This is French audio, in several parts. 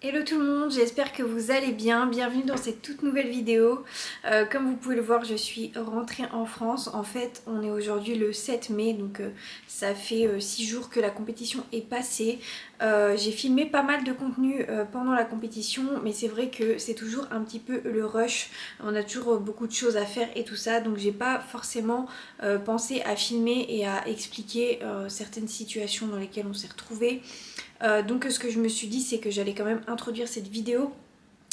Hello tout le monde, j'espère que vous allez bien. Bienvenue dans cette toute nouvelle vidéo. Comme vous pouvez le voir, je suis rentrée en France. En fait, on est aujourd'hui le 7 mai, donc ça fait 6 jours que la compétition est passée. J'ai filmé pas mal de contenu pendant la compétition, mais c'est vrai que c'est toujours un petit peu le rush. On a toujours beaucoup de choses à faire et tout ça, donc j'ai pas forcément pensé à filmer et à expliquer certaines situations dans lesquelles on s'est retrouvés. Donc ce que je me suis dit, c'est que j'allais quand même introduire cette vidéo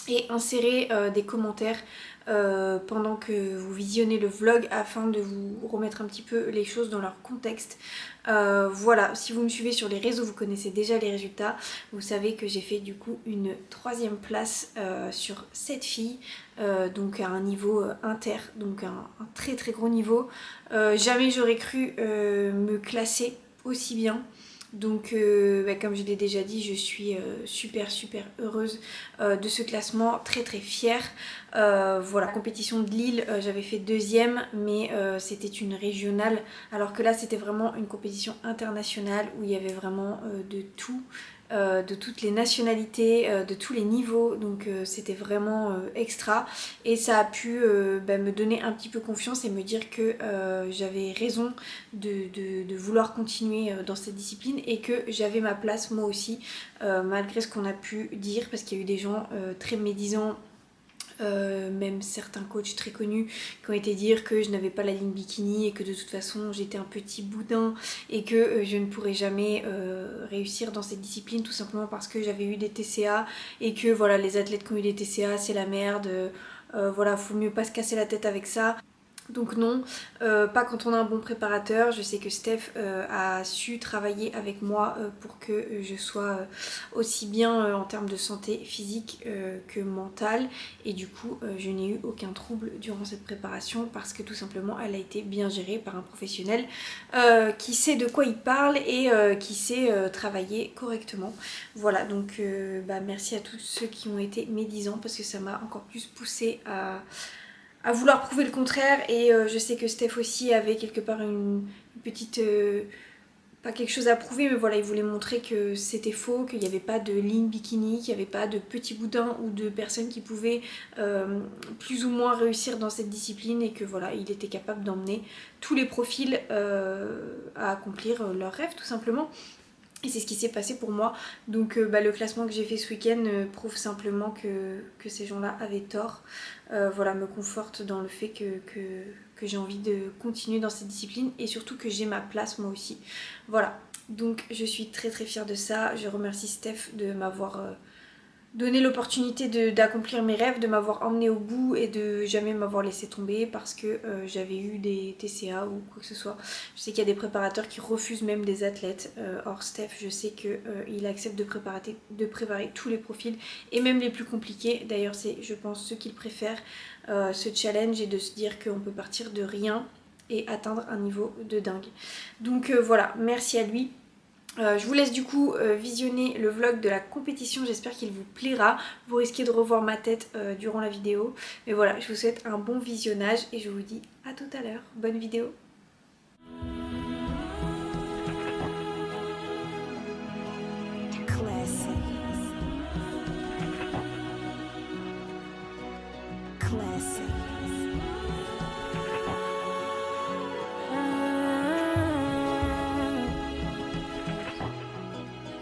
et insérer des commentaires pendant que vous visionnez le vlog afin de vous remettre un petit peu les choses dans leur contexte. Voilà, si vous me suivez sur les réseaux, vous connaissez déjà les résultats. Vous savez que j'ai fait du coup une 3e place sur 7 filles, donc à un niveau inter, donc un très très gros niveau. Jamais j'aurais cru me classer aussi bien. Donc comme je l'ai déjà dit, je suis super heureuse de ce classement, très fière. Voilà, compétition de Lille, j'avais fait 2e, mais c'était une régionale, alors que là c'était vraiment une compétition internationale où il y avait vraiment de tout. De toutes les nationalités, de tous les niveaux, donc c'était vraiment extra et ça a pu me donner un petit peu confiance et me dire que j'avais raison de vouloir continuer dans cette discipline et que j'avais ma place moi aussi, malgré ce qu'on a pu dire, parce qu'il y a eu des gens très médisants. Même certains coachs très connus qui ont été dire que je n'avais pas la ligne bikini et que de toute façon j'étais un petit boudin et que je ne pourrais jamais réussir dans cette discipline, tout simplement parce que j'avais eu des TCA et que voilà, les athlètes qui ont eu des TCA c'est la merde, voilà, faut mieux pas se casser la tête avec ça. Donc non, pas quand on a un bon préparateur. Je sais que Steph a su travailler avec moi pour que je sois aussi bien en termes de santé physique que mentale. Et du coup, je n'ai eu aucun trouble durant cette préparation parce que tout simplement, elle a été bien gérée par un professionnel qui sait de quoi il parle et qui sait travailler correctement. Voilà, donc merci à tous ceux qui ont été médisants parce que ça m'a encore plus poussée à vouloir prouver le contraire. Et je sais que Steph aussi avait quelque part une petite... pas quelque chose à prouver, mais voilà, il voulait montrer que c'était faux, qu'il n'y avait pas de ligne bikini, qu'il n'y avait pas de petits boudins ou de personnes qui pouvaient plus ou moins réussir dans cette discipline et que voilà, il était capable d'emmener tous les profils à accomplir leurs rêves tout simplement. Et c'est ce qui s'est passé pour moi. Donc le classement que j'ai fait ce week-end prouve simplement que ces gens-là avaient tort. Voilà, me conforte dans le fait que j'ai envie de continuer dans cette discipline et surtout que j'ai ma place moi aussi. Voilà, donc je suis très fière de ça. Je remercie Steph de m'avoir donné l'opportunité d'accomplir mes rêves, de m'avoir emmené au bout et de jamais m'avoir laissé tomber parce que j'avais eu des TCA ou quoi que ce soit. Je sais qu'il y a des préparateurs qui refusent même des athlètes. Or Steph, je sais qu'il accepte de préparer tous les profils et même les plus compliqués. D'ailleurs c'est, je pense, ce qu'il préfère, ce challenge, et de se dire qu'on peut partir de rien et atteindre un niveau de dingue. Donc voilà, merci à lui. Je vous laisse du coup visionner le vlog de la compétition, j'espère qu'il vous plaira. Vous risquez de revoir ma tête durant la vidéo. Mais voilà, je vous souhaite un bon visionnage et je vous dis à tout à l'heure. Bonne vidéo.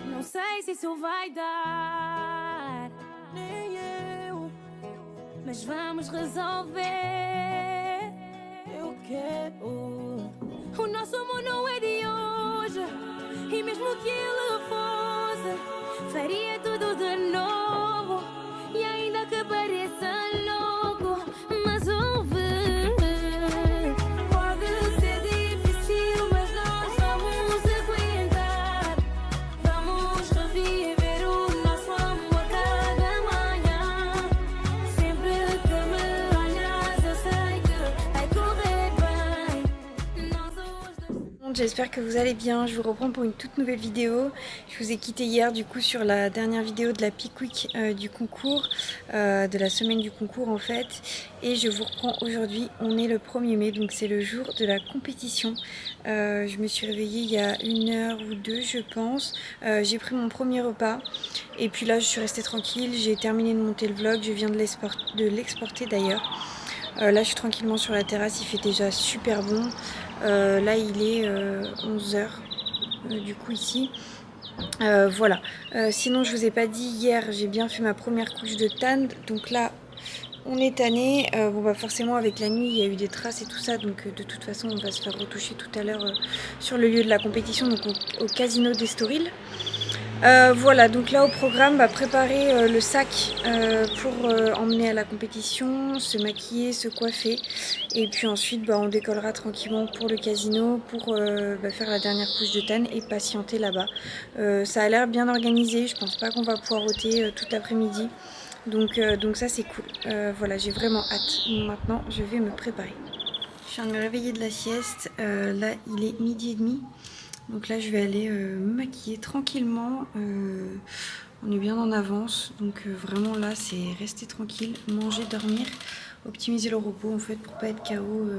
Não sei se isso vai dar, nem eu, mas vamos resolver. Eu quero. O nosso amor não é de hoje, e mesmo que ele fosse, faria tudo de novo, e ainda que pareça louco, mas ouve. Pode ser difícil, mas nós vamos aguentar. Vamos reviver o nosso amor cada manhã. Sempre que me olhas, eu sei que vai correr bem. Nós os dois. monde, j'espère que vous allez bien. Je vous reprends pour une toute nouvelle vidéo. Je vous ai quitté hier du coup sur la dernière vidéo de la Peak Week du concours, de la semaine du concours en fait. Et je vous reprends aujourd'hui, on est le 1er mai, donc c'est le jour de la compétition. Je me suis réveillée il y a 1 heure ou 2 je pense. J'ai pris mon premier repas et puis là je suis restée tranquille. J'ai terminé de monter le vlog, je viens de l'exporter d'ailleurs. Là je suis tranquillement sur la terrasse, il fait déjà super bon. Là il est 11 h du coup ici. Voilà. Sinon je vous ai pas dit, hier j'ai bien fait ma première couche de tan. Donc là on est tanné. Bon bah forcément avec la nuit il y a eu des traces et tout ça. Donc de toute façon on va se faire retoucher tout à l'heure sur le lieu de la compétition, donc au casino d'Estoril. Voilà, donc là au programme, préparer le sac pour emmener à la compétition, se maquiller, se coiffer. Et puis ensuite on décollera tranquillement pour le casino pour faire la dernière couche de tan et patienter là-bas. Ça a l'air bien organisé, je pense pas qu'on va pouvoir ôter toute l'après-midi. Donc ça c'est cool. Voilà, j'ai vraiment hâte. Maintenant je vais me préparer. Je viens de me réveiller de la sieste, là il est 12h30. Donc là je vais aller me maquiller tranquillement, on est bien en avance, donc vraiment là c'est rester tranquille, manger, dormir, optimiser le repos en fait pour pas être KO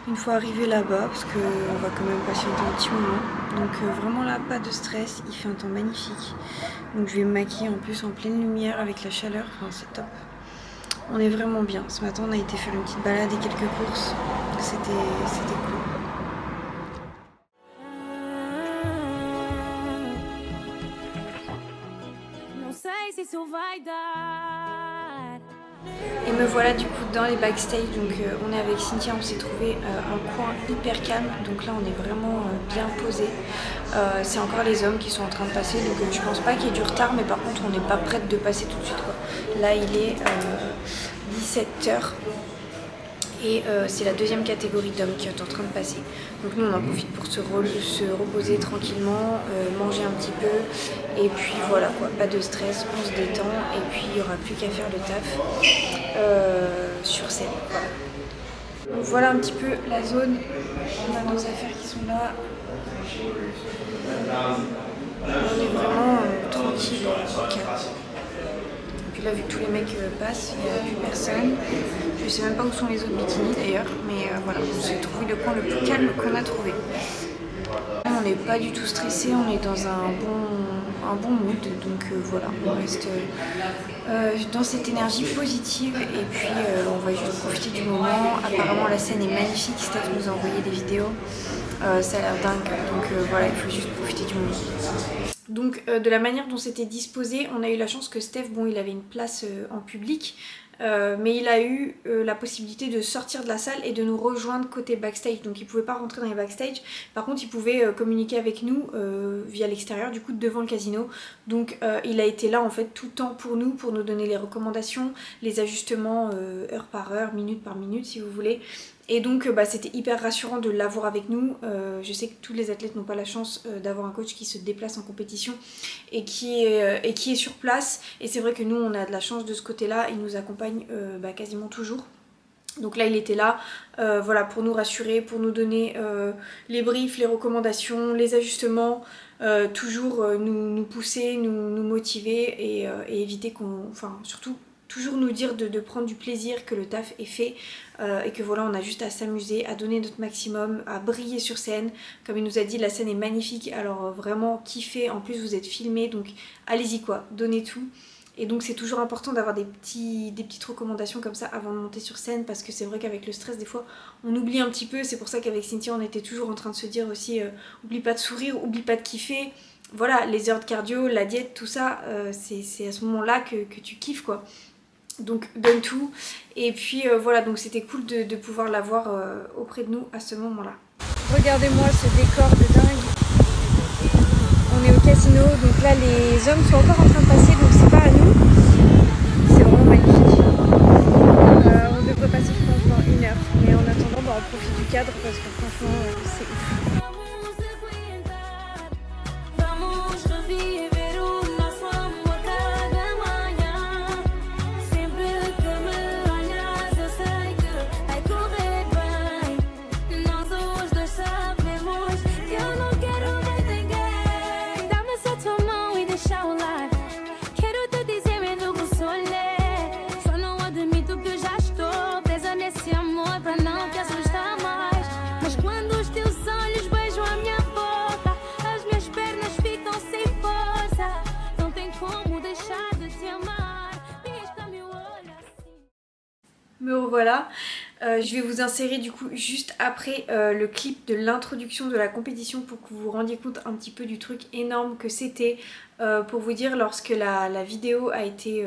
une fois arrivé là-bas, parce qu'on va quand même patienter un petit moment. Donc vraiment là pas de stress, il fait un temps magnifique, donc je vais me maquiller en plus en pleine lumière avec la chaleur, enfin c'est top. On est vraiment bien, ce matin on a été faire une petite balade et quelques courses, c'était cool. Et me voilà du coup dans les backstage, donc on est avec Cynthia, on s'est trouvé un coin hyper calme, donc là on est vraiment bien posé. C'est encore les hommes qui sont en train de passer, donc je pense pas qu'il y ait du retard, mais par contre on n'est pas prête de passer tout de suite quoi. Là il est 17 h et c'est la deuxième catégorie d'hommes qui est en train de passer. Donc nous on en profite pour se reposer tranquillement, manger un petit peu et puis voilà quoi, pas de stress, on se détend et puis il n'y aura plus qu'à faire le taf sur scène. Voilà. Donc voilà un petit peu la zone, on a nos affaires qui sont là. On est vraiment tranquille, calme. Puis là vu que tous les mecs passent, il n'y a plus personne. Je sais même pas où sont les autres bikinis d'ailleurs, mais voilà, j'ai trouvé le coin le plus calme qu'on a trouvé. On n'est pas du tout stressé, on est dans un bon mood, donc voilà, on reste dans cette énergie positive et puis on va juste profiter du moment. Apparemment la scène est magnifique, Steph nous a envoyé des vidéos, ça a l'air dingue, donc voilà, il faut juste profiter du moment. Donc de la manière dont c'était disposé, on a eu la chance que Steph, bon il avait une place en public, mais il a eu la possibilité de sortir de la salle et de nous rejoindre côté backstage. Donc il pouvait pas rentrer dans les backstage, par contre il pouvait communiquer avec nous via l'extérieur, du coup devant le casino. Donc il a été là en fait tout le temps pour nous donner les recommandations, les ajustements heure par heure, minute par minute si vous voulez. Et donc c'était hyper rassurant de l'avoir avec nous. Je sais que tous les athlètes n'ont pas la chance d'avoir un coach qui se déplace en compétition et qui est sur place. Et c'est vrai que nous on a de la chance de ce côté-là, il nous accompagne quasiment toujours. Donc là il était là voilà, pour nous rassurer, pour nous donner les briefs, les recommandations, les ajustements, toujours nous pousser, nous motiver et éviter surtout toujours nous dire de prendre du plaisir, que le taf est fait et que voilà on a juste à s'amuser, à donner notre maximum, à briller sur scène. Comme il nous a dit, la scène est magnifique, alors vraiment kiffez, en plus vous êtes filmés, donc allez-y quoi, donnez tout. Et donc c'est toujours important d'avoir des petites recommandations comme ça avant de monter sur scène, parce que c'est vrai qu'avec le stress des fois on oublie un petit peu. C'est pour ça qu'avec Cynthia on était toujours en train de se dire aussi oublie pas de sourire, oublie pas de kiffer. Voilà, les heures de cardio, la diète, tout ça, c'est à ce moment là que tu kiffes quoi. Donc donne tout et puis voilà, donc c'était cool de pouvoir l'avoir auprès de nous à ce moment là. Regardez-moi ce décor de dingue. On est au casino, donc là les hommes sont encore en train de passer, donc c'est pas à nous. C'est vraiment magnifique. On devrait passer je pense dans 1 heure, mais en attendant on profite du cadre parce que franchement c'est ouf. Me revoilà. Je vais vous insérer du coup juste après le clip de l'introduction de la compétition pour que vous vous rendiez compte un petit peu du truc énorme que c'était. Pour vous dire, lorsque la vidéo a été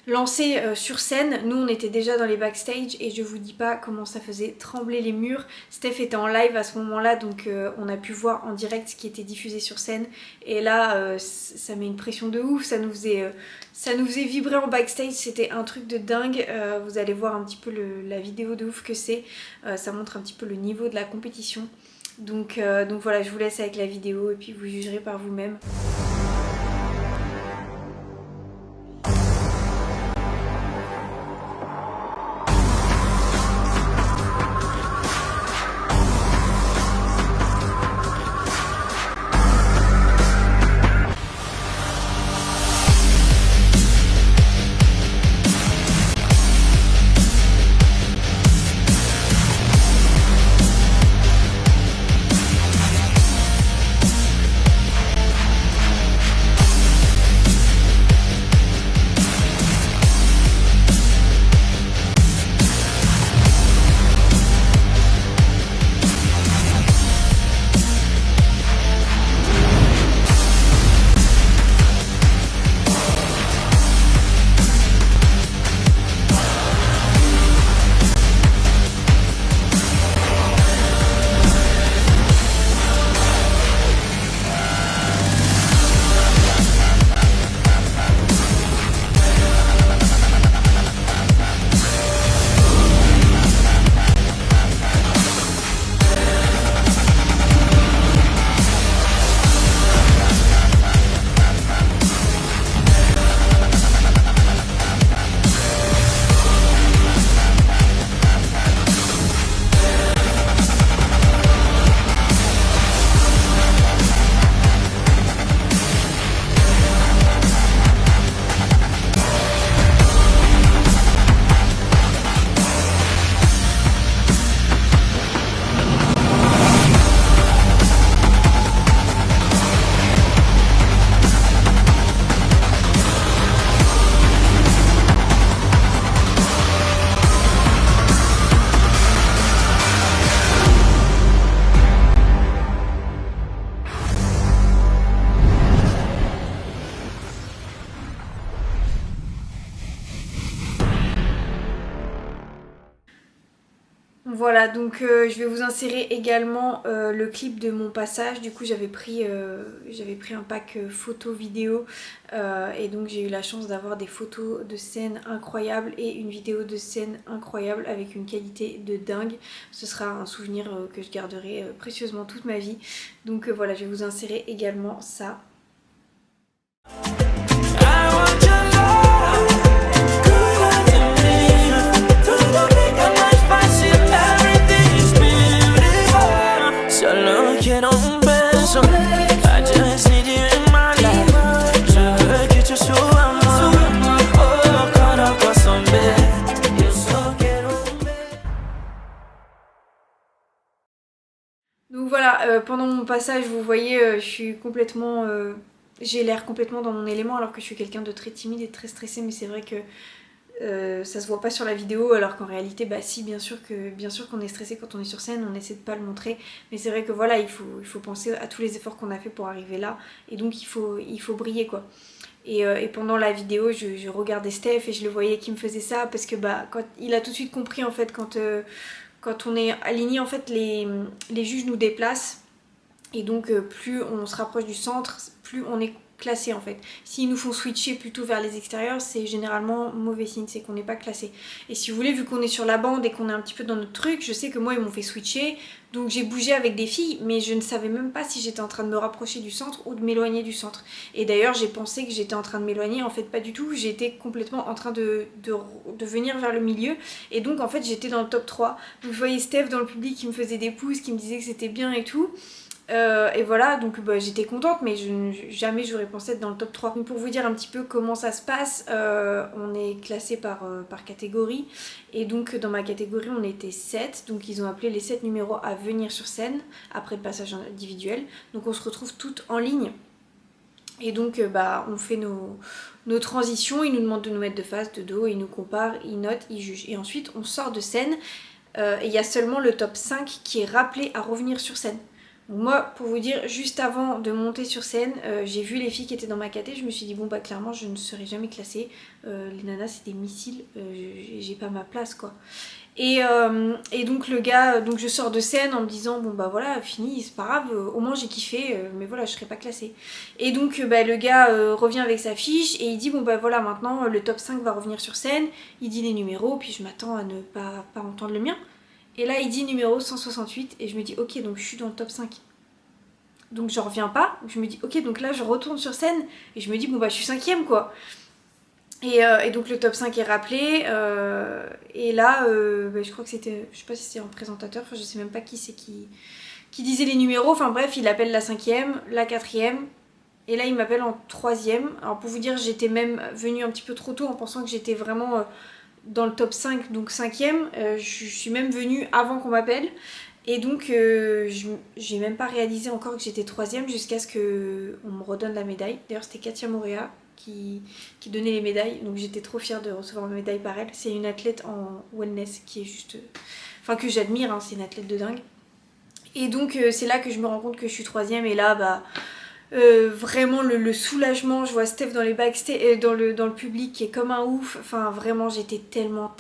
lancée sur scène, nous on était déjà dans les backstage et je vous dis pas comment ça faisait trembler les murs. Steph était en live à ce moment là, donc on a pu voir en direct ce qui était diffusé sur scène et là ça met une pression de ouf, ça nous faisait vibrer en backstage, c'était un truc de dingue. Vous allez voir un petit peu la vidéo de ouf que c'est, ça montre un petit peu le niveau de la compétition. Donc voilà, je vous laisse avec la vidéo et puis vous jugerez par vous-même. Voilà, donc je vais vous insérer également le clip de mon passage. Du coup j'avais pris un pack photo vidéo et donc j'ai eu la chance d'avoir des photos de scène incroyables et une vidéo de scène incroyable avec une qualité de dingue. Ce sera un souvenir que je garderai précieusement toute ma vie. Donc voilà, je vais vous insérer également ça. Donc voilà, pendant mon passage, vous voyez, je suis complètement... j'ai l'air complètement dans mon élément alors que je suis quelqu'un de très timide et de très stressé, mais c'est vrai que ça se voit pas sur la vidéo, alors qu'en réalité, bah si, bien sûr qu'on est stressé quand on est sur scène, on essaie de pas le montrer, mais c'est vrai que voilà, il faut penser à tous les efforts qu'on a fait pour arriver là, et donc il faut briller quoi. Et pendant la vidéo, je regardais Steph et je le voyais qui me faisait ça, parce que bah quand il a tout de suite compris en fait quand on est aligné, en fait les juges nous déplacent et donc plus on se rapproche du centre, plus on est classé en fait. S'ils nous font switcher plutôt vers les extérieurs, c'est généralement mauvais signe, c'est qu'on n'est pas classé. Et si vous voulez, vu qu'on est sur la bande et qu'on est un petit peu dans notre truc, je sais que moi ils m'ont fait switcher, donc j'ai bougé avec des filles, mais je ne savais même pas si j'étais en train de me rapprocher du centre ou de m'éloigner du centre. Et d'ailleurs j'ai pensé que j'étais en train de m'éloigner, en fait pas du tout, j'étais complètement en train de venir vers le milieu, et donc en fait j'étais dans le top 3. Donc vous voyez Steph dans le public qui me faisait des pouces, qui me disait que c'était bien et tout. Et voilà, donc bah, j'étais contente, mais jamais j'aurais pensé être dans le top 3. Donc pour vous dire un petit peu comment ça se passe, on est classé par catégorie, et donc dans ma catégorie on était 7, donc ils ont appelé les 7 numéros à venir sur scène après le passage individuel. Donc on se retrouve toutes en ligne Et donc bah, on fait nos transitions, il nous demande de nous mettre de face, de dos, il nous compare, il note, il juge. Et ensuite on sort de scène et il y a seulement le top 5 qui est rappelé à revenir sur scène. Donc moi, pour vous dire, juste avant de monter sur scène, j'ai vu les filles qui étaient dans ma caté, je me suis dit bon bah clairement je ne serai jamais classée, les nanas c'est des missiles, j'ai pas ma place quoi. Et donc le gars, donc je sors de scène en me disant bon bah voilà fini, c'est pas grave, au moins j'ai kiffé, mais voilà je serai pas classée. Et donc bah, le gars revient avec sa fiche et il dit bon bah voilà maintenant le top 5 va revenir sur scène, il dit les numéros, puis je m'attends à ne pas entendre le mien. Et là il dit numéro 168 et je me dis ok donc je suis dans le top 5. Donc j'en reviens pas, je me dis ok donc là je retourne sur scène et je me dis bon bah je suis 5ème quoi. Et donc le top 5 est rappelé et là bah, je crois que c'était, je sais pas si c'était un présentateur, enfin je sais même pas qui c'est qui disait les numéros, enfin bref il appelle la 5ème, la 4ème et là il m'appelle en 3ème. Alors pour vous dire j'étais même venue un petit peu trop tôt en pensant que j'étais vraiment dans le top 5 donc 5ème, je suis même venue avant qu'on m'appelle. Et donc j'ai même pas réalisé encore que j'étais 3ème jusqu'à ce qu'on me redonne la médaille. D'ailleurs c'était Katia Morea qui donnait les médailles, donc j'étais trop fière de recevoir ma médaille par elle. C'est une athlète en wellness qui est juste... Enfin que j'admire, hein, c'est une athlète de dingue. Et donc c'est là que je me rends compte que je suis 3ème et là bah... vraiment le soulagement, je vois Steph dans les backstage, dans le public qui est comme un ouf, enfin vraiment j'étais tellement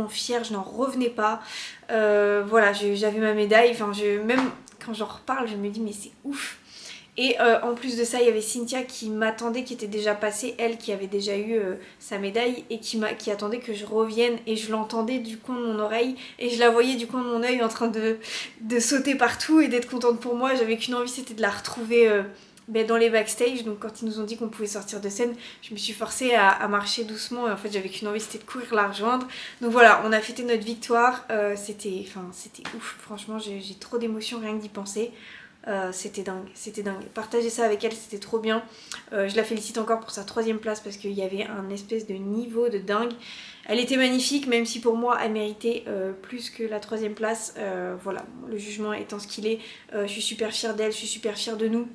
fière, je n'en revenais pas. Voilà, j'avais ma médaille, enfin même quand j'en reparle je me dis mais c'est ouf. Et en plus de ça il y avait Cynthia qui m'attendait, qui était déjà passée, elle qui avait déjà eu sa médaille et qui attendait que je revienne et je l'entendais du coin de mon oreille et je la voyais du coin de mon œil en train de sauter partout et d'être contente pour moi. J'avais qu'une envie, c'était de la retrouver dans les backstage. Donc quand ils nous ont dit qu'on pouvait sortir de scène, je me suis forcée à marcher doucement et en fait j'avais qu'une envie, c'était de courir la rejoindre. Donc voilà, on a fêté notre victoire, c'était ouf, franchement j'ai trop d'émotions rien que d'y penser. C'était dingue. Partager ça avec elle, c'était trop bien. Je la félicite encore pour sa 3ème place parce qu'il y avait un espèce de niveau de dingue. Elle était magnifique, même si pour moi elle méritait plus que la 3ème place. Voilà, le jugement étant ce qu'il est, je suis super fière d'elle, je suis super fière de nous.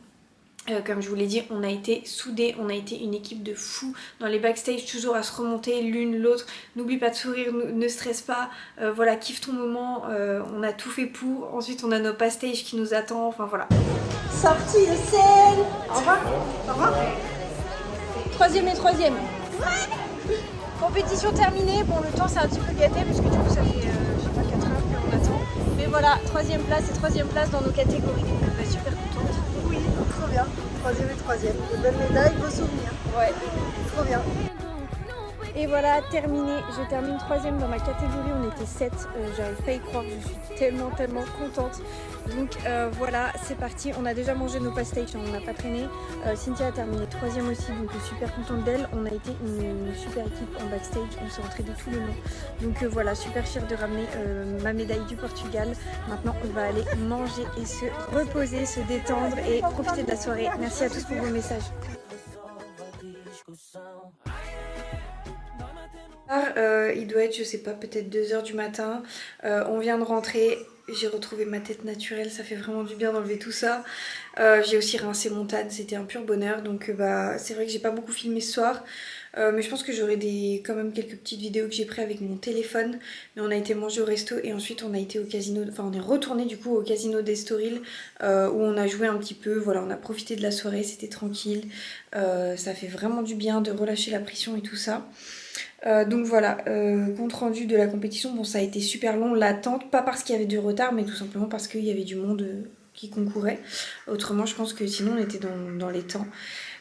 Comme je vous l'ai dit, on a été soudés, on a été une équipe de fous dans les backstage, toujours à se remonter l'une l'autre. N'oublie pas de sourire, ne stresse pas, voilà, kiffe ton moment, on a tout fait pour. Ensuite, on a nos backstage qui nous attendent, enfin voilà. Sortie de scène. Au revoir. Au revoir. 3ème et 3ème. Compétition terminée. Bon, le temps c'est un petit peu gâté parce que du coup ça fait je sais pas 4 heures qu'on attend. Mais voilà, 3ème place et 3ème place dans nos catégories. Donc super contente. Oui, trop bien. 3ème et 3ème. De belles médailles, beaux souvenirs. Ouais. Trop bien. Et voilà, terminé. Je termine 3ème dans ma catégorie. On était 7. J'arrive pas à y croire. Je suis tellement contente. Donc voilà, c'est parti. On a déjà mangé nos pastéis, on n'a pas traîné. Cynthia a terminé 3ème aussi, donc super contente d'elle. On a été une super équipe en backstage. On s'est entraîné tous les mois. Donc voilà, super fière de ramener ma médaille du Portugal. Maintenant, on va aller manger et se reposer, se détendre et profiter de la soirée. Merci à tous pour vos messages. Il doit être, je sais pas, peut-être 2h du matin. On vient de rentrer. J'ai retrouvé ma tête naturelle, ça fait vraiment du bien d'enlever tout ça. J'ai aussi rincé mon tan, c'était un pur bonheur. Donc bah, c'est vrai que j'ai pas beaucoup filmé ce soir. Mais je pense que j'aurai quand même quelques petites vidéos que j'ai prises avec mon téléphone. Mais on a été manger au resto et ensuite on a été au casino, enfin on est retourné du coup au casino d'Estoril où on a joué un petit peu. Voilà, on a profité de la soirée, c'était tranquille. Ça fait vraiment du bien de relâcher la pression et tout ça. Donc voilà, compte rendu de la compétition, bon ça a été super long, l'attente, pas parce qu'il y avait du retard mais tout simplement parce qu'il y avait du monde qui concourait. Autrement je pense que sinon on était dans les temps.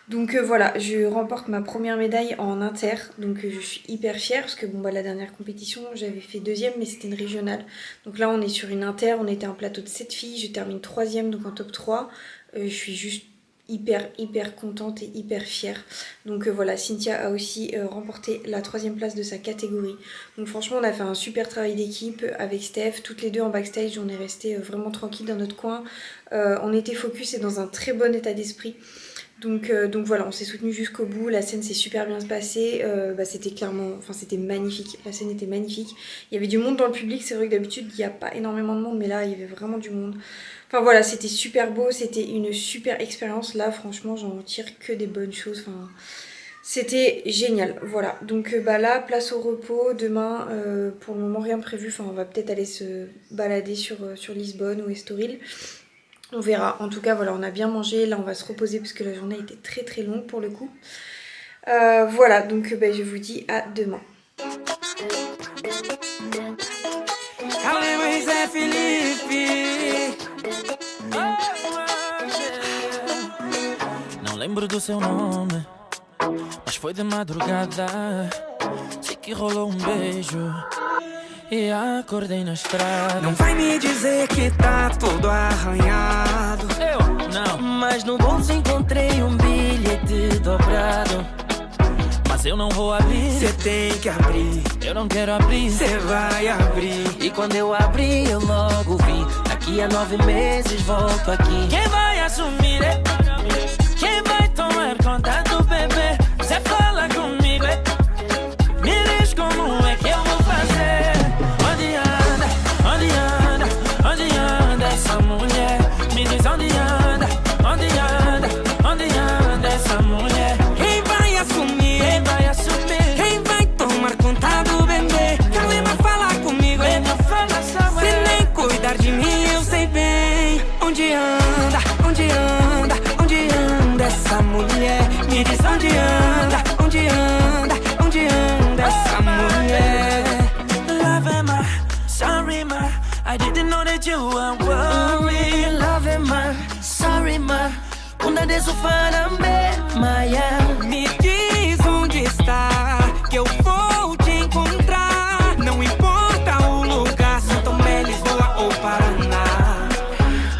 Donc voilà, je remporte ma première médaille en inter, donc je suis hyper fière parce que bon bah la dernière compétition j'avais fait 2ème mais c'était une régionale. Donc là on est sur une inter, on était un plateau de 7 filles, je termine 3ème donc en top 3, je suis juste hyper contente et hyper fière. Donc voilà, Cynthia a aussi remporté la 3ème place de sa catégorie. Donc franchement on a fait un super travail d'équipe avec Steph, toutes les deux en backstage, on est resté vraiment tranquille dans notre coin. On était focus et dans un très bon état d'esprit. Donc voilà, on s'est soutenu jusqu'au bout, la scène s'est super bien passée, c'était clairement, enfin c'était magnifique, la scène était magnifique. Il y avait du monde dans le public, c'est vrai que d'habitude il n'y a pas énormément de monde mais là il y avait vraiment du monde. Enfin voilà, c'était super beau, c'était une super expérience. Là franchement j'en retire que des bonnes choses. Enfin, c'était génial. Voilà, donc bah là place au repos. Demain pour le moment rien de prévu. Enfin on va peut-être aller se balader sur Lisbonne ou Estoril. On verra. En tout cas voilà, on a bien mangé. Là on va se reposer parce que la journée était très très longue pour le coup. Voilà, donc bah, je vous dis à demain. Não lembro do seu nome, mas foi de madrugada. Sei que rolou beijo e acordei na estrada. Não vai me dizer que tá todo arranhado. Eu não, mas no bolso encontrei bilhete dobrado. Mas eu não vou abrir. Cê tem que abrir. Eu não quero abrir. Cê vai abrir. E quando eu abri, eu logo vi. Daqui a 9 meses volto aqui. Quem vai assumir? Quem vai tomar conta do bebê? Cê fala comigo, me diz como é que eu vou fazer. Onde anda, onde anda, onde anda essa mulher? Me diz onde anda, onde anda, onde anda essa mulher? Quem vai assumir? Quem vai assumir? Quem vai tomar conta do bebê? Quem lembra falar comigo? Vem me fala só Se nem cuidar de mim, eu sei bem. Onde anda, onde anda, onde anda essa mulher? Me diz onde anda, onde anda, onde anda essa mulher? Love am I, sorry ma, I didn't know that you were worried. Love am I, sorry ma, una de su farambe, Maya. Me diz onde está, que eu vou te encontrar. Não importa o lugar, São Tomé, Lisboa ou Paraná.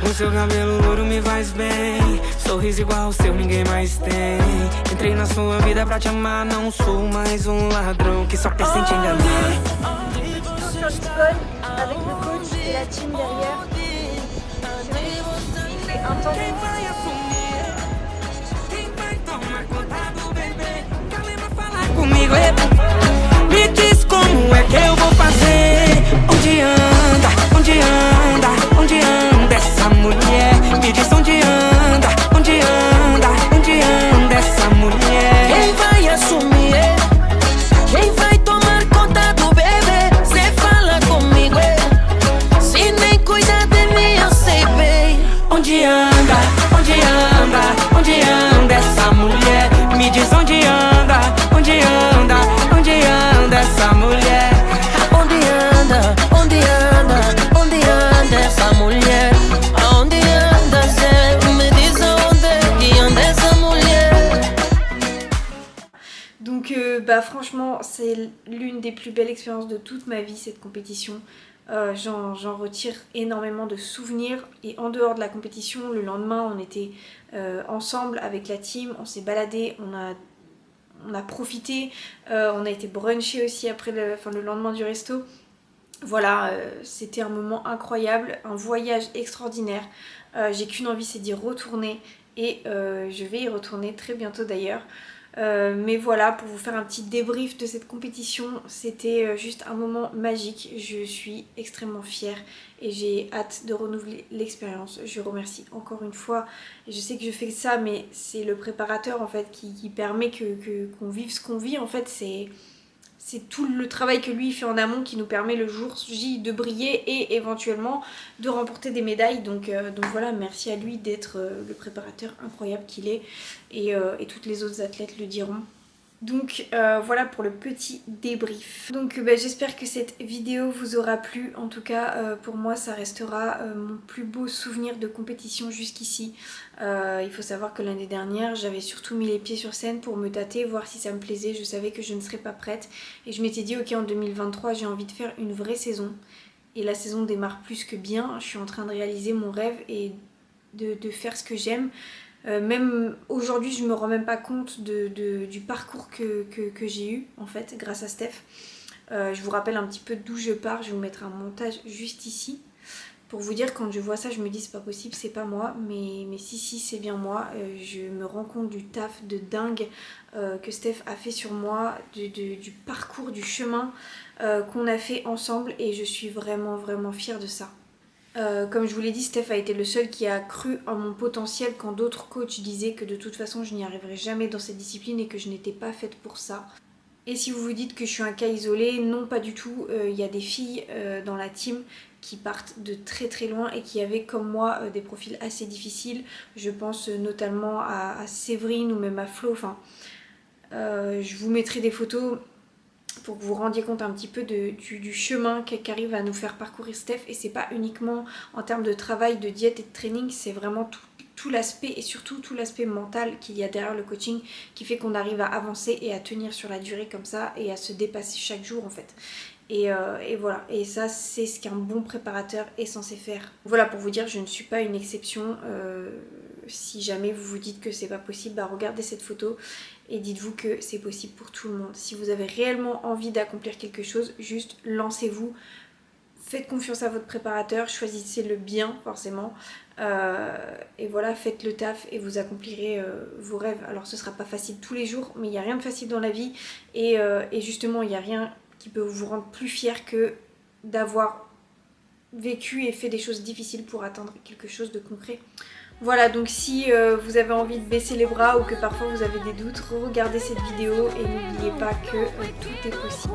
O seu cabelo louro me faz bem, sorriso igual ao seu ninguém mais tem. Entrei na sua vida pra te amar, não sou mais um ladrão que só pensa em te enganar. Sur Lisbonne, avec le coach et la team derrière. C'est magnifique. Il fait un temps Quem vai assumir? Quem vai tomar conta do bebê? Quem lembra falar comigo? Me diz como é que eu vou fazer. Onde anda, onde anda, onde anda essa mulher? Me diz onde anda, onde anda, onde anda essa mulher? Quem vai assumir? Quem vai tomar conta do bebê? Cê fala comigo, se nem cuida de mim eu sei bem. Onde anda, onde anda, onde anda essa mulher? Me diz onde anda, onde anda, onde anda essa mulher? Onde anda, onde anda, onde anda essa mulher? Aonde anda, Zé? Me diz aonde que anda essa mulher? Donc bah franchement c'est l'une des plus belles expériences de toute ma vie cette compétition. J'en retire énormément de souvenirs et en dehors de la compétition, le lendemain on était ensemble avec la team, on s'est baladé, on a profité, on a été brunché aussi après le lendemain du resto. Voilà, c'était un moment incroyable, un voyage extraordinaire. J'ai qu'une envie, c'est d'y retourner et je vais y retourner très bientôt d'ailleurs. Mais voilà, pour vous faire un petit débrief de cette compétition, c'était juste un moment magique. Je suis extrêmement fière et j'ai hâte de renouveler l'expérience. Je remercie encore une fois. Et je sais que je fais ça, mais c'est le préparateur en fait qui permet qu'on vive ce qu'on vit. En fait, c'est tout le travail que lui fait en amont qui nous permet le jour J de briller et éventuellement de remporter des médailles. Donc voilà, merci à lui d'être le préparateur incroyable qu'il est et toutes les autres athlètes le diront. Donc voilà pour le petit débrief. Donc j'espère que cette vidéo vous aura plu. En tout cas pour moi ça restera mon plus beau souvenir de compétition jusqu'ici. Il faut savoir que l'année dernière j'avais surtout mis les pieds sur scène pour me tâter, voir si ça me plaisait. Je savais que je ne serais pas prête et je m'étais dit ok, en 2023 j'ai envie de faire une vraie saison. Et la saison démarre plus que bien. Je suis en train de réaliser mon rêve et de faire ce que j'aime. Même aujourd'hui je me rends même pas compte du parcours que j'ai eu en fait grâce à Steph. Je vous rappelle un petit peu d'où je pars, je vais vous mettre un montage juste ici pour vous dire quand je vois ça je me dis c'est pas possible, c'est pas moi, mais si c'est bien moi. Je me rends compte du taf de dingue que Steph a fait sur moi, du parcours, du chemin qu'on a fait ensemble et je suis vraiment fière de ça. Comme je vous l'ai dit, Steph a été le seul qui a cru en mon potentiel quand d'autres coachs disaient que de toute façon je n'y arriverais jamais dans cette discipline et que je n'étais pas faite pour ça. Et si vous vous dites que je suis un cas isolé, non pas du tout. Il y a des filles dans la team qui partent de très très loin et qui avaient comme moi des profils assez difficiles. Je pense notamment à Séverine ou même à Flo. Enfin, je vous mettrai des photos pour que vous vous rendiez compte un petit peu du chemin qu'arrive à nous faire parcourir Steph. Et c'est pas uniquement en termes de travail, de diète et de training, c'est vraiment tout l'aspect et surtout tout l'aspect mental qu'il y a derrière le coaching qui fait qu'on arrive à avancer et à tenir sur la durée comme ça et à se dépasser chaque jour en fait. Et voilà, et ça c'est ce qu'un bon préparateur est censé faire. Voilà, pour vous dire, je ne suis pas une exception. Si jamais vous vous dites que c'est pas possible, bah regardez cette photo et dites-vous que c'est possible pour tout le monde. Si vous avez réellement envie d'accomplir quelque chose, juste lancez-vous. Faites confiance à votre préparateur, choisissez-le bien forcément. Et voilà, faites le taf et vous accomplirez vos rêves. Alors ce sera pas facile tous les jours, mais il n'y a rien de facile dans la vie. Et justement, il n'y a rien qui peut vous rendre plus fier que d'avoir vécu et fait des choses difficiles pour atteindre quelque chose de concret. Voilà, donc si vous avez envie de baisser les bras ou que parfois vous avez des doutes, regardez cette vidéo et n'oubliez pas que tout est possible.